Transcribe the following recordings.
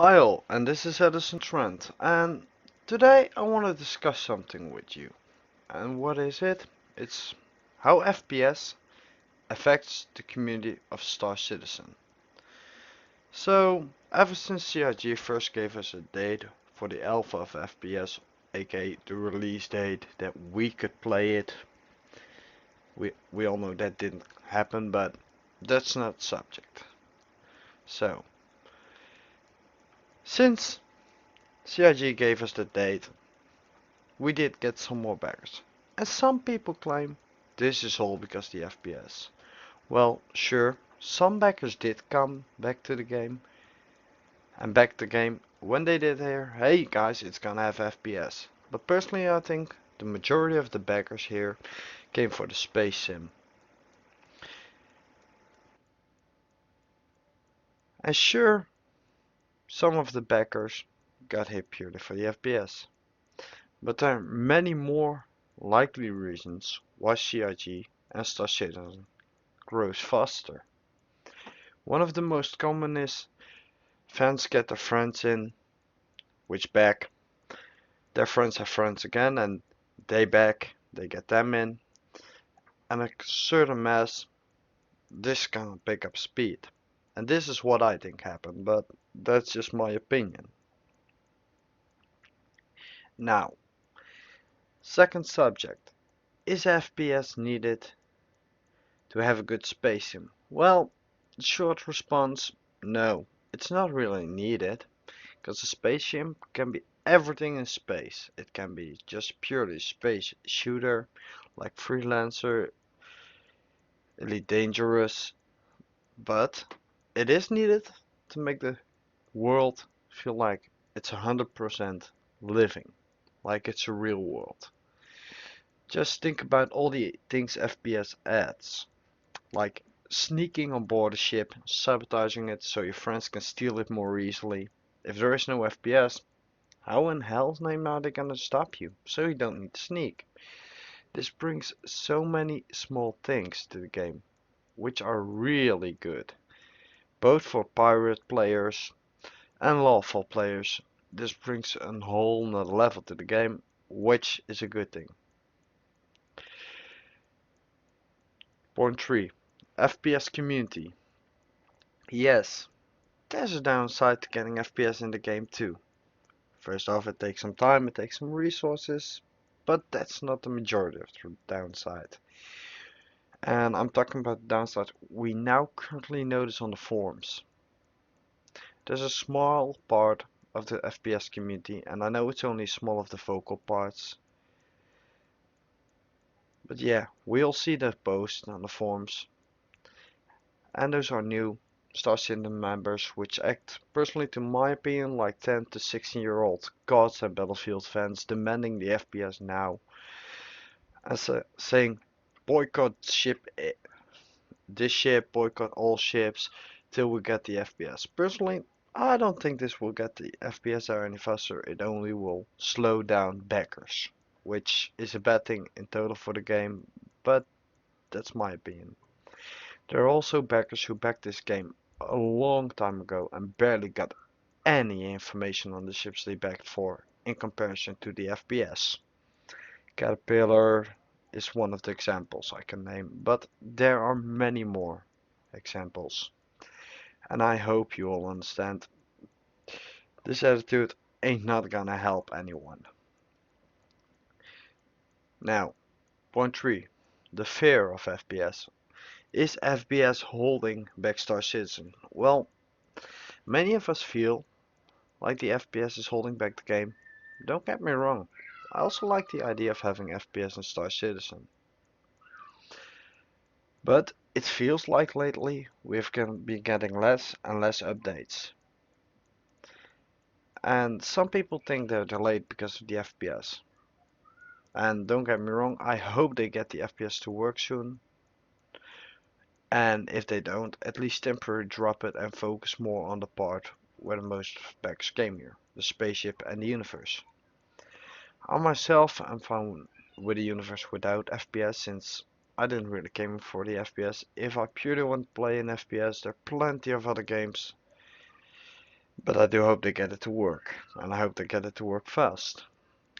Hi all, and this is Edison Trent, and today I want to discuss something with you. And what is it? It's how FPS affects the community of Star Citizen. So, ever since CIG first gave us a date for the alpha of FPS, aka the release date that we could play it, we all know that didn't happen, but that's not the subject. So, since CIG gave us the date, we did get some more backers. And some people claim this is all because the FPS. Well, sure, some backers did come back to the game and back the game when they did hear, hey guys, it's gonna have FPS. But personally, I think the majority of the backers here came for the space sim. And sure, some of the backers got here purely for the FPS. But there are many more likely reasons why CIG and Star Citizen grows faster. One of the most common is fans get their friends in, which back, their friends have friends again, and they get them in, and a certain mass, this can pick up speed. And this is what I think happened, but that's just my opinion. Now, second subject, is FPS needed to have a good space sim? Well, short response, no, it's not really needed. Because a spaceship can be everything in space. It can be just purely space shooter, like Freelancer, Elite Dangerous, but it is needed to make the world feel like it's 100% living, like it's a real world. Just think about all the things FPS adds, like sneaking on board a ship, sabotaging it so your friends can steal it more easily. If there is no FPS, how in hell's name are they gonna stop you? So you don't need to sneak. This brings so many small things to the game, which are really good, both for pirate players and lawful players. This brings a whole nother level to the game, which is a good thing. Point 3. FPS community. Yes, there's a downside to getting FPS in the game too. First off, it takes some time, it takes some resources, but that's not the majority of the downside. And I'm talking about the downside we now currently notice on the forums. There's a small part of the FPS community, and I know it's only small of the vocal parts, but yeah, we'll see that post on the forums. And those are new Star Citizen members, which act, personally to my opinion, like 10 to 16-year-old gods and Battlefield fans demanding the FPS now, and saying boycott this ship, boycott all ships till we get the FPS. Personally, I don't think this will get the FPS there any faster. It only will slow down backers, which is a bad thing in total for the game, but that's my opinion. There are also backers who backed this game a long time ago and barely got any information on the ships they backed for in comparison to the FPS. Caterpillar is one of the examples I can name, but there are many more examples. And I hope you all understand this attitude ain't not gonna help anyone. Now, point 3. The fear of FPS. Is FPS holding back Star Citizen? Well, many of us feel like the FPS is holding back the game. Don't get me wrong, I also like the idea of having FPS in Star Citizen. But it feels like lately we've been getting less and less updates. And some people think they're delayed because of the FPS. And don't get me wrong, I hope they get the FPS to work soon. And if they don't, at least temporarily drop it and focus more on the part where the most specs came here, the spaceship and the universe. I myself am fine with the universe without FPS since I didn't really came for the FPS. If I purely want to play an FPS, there are plenty of other games But I do hope they get it to work, and I hope they get it to work fast.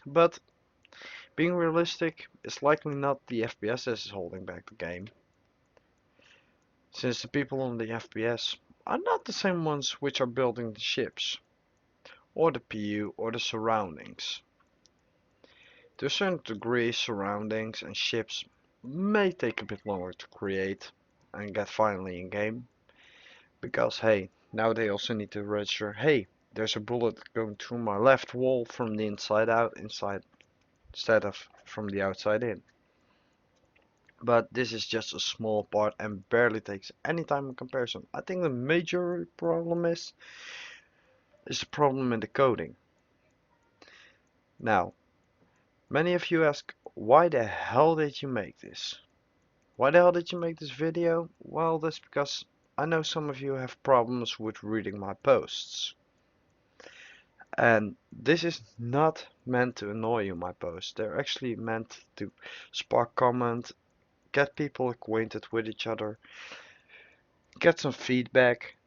But being realistic, it's likely not the FPS that is holding back the game, since the people on the FPS are not the same ones which are building the ships, or the PU, or the surroundings. To a certain degree, surroundings and ships may take a bit longer to create and get finally in game, because hey, now they also need to register, hey, there's a bullet going through my left wall from the inside out, instead of from the outside in. But this is just a small part and barely takes any time in comparison. I think the major problem is the problem in the coding. Now, many of you ask, why the hell did you make this? Why the hell did you make this video? Well, that's because I know some of you have problems with reading my posts. And this is not meant to annoy you, my posts. They're actually meant to spark comment, get people acquainted with each other, get some feedback,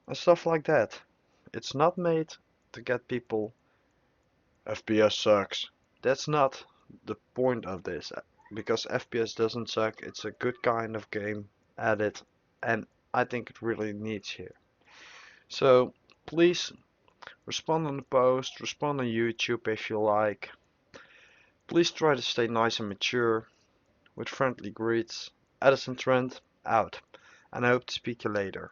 and stuff like that. It's not made to get people FPS sucks. That's not the point of this, because FPS doesn't suck. It's a good kind of game at it, and I think it really needs here. So please respond on the post, respond on YouTube if you like. Please try to stay nice and mature. With friendly greets, Edison Trent out, and I hope to speak to you later.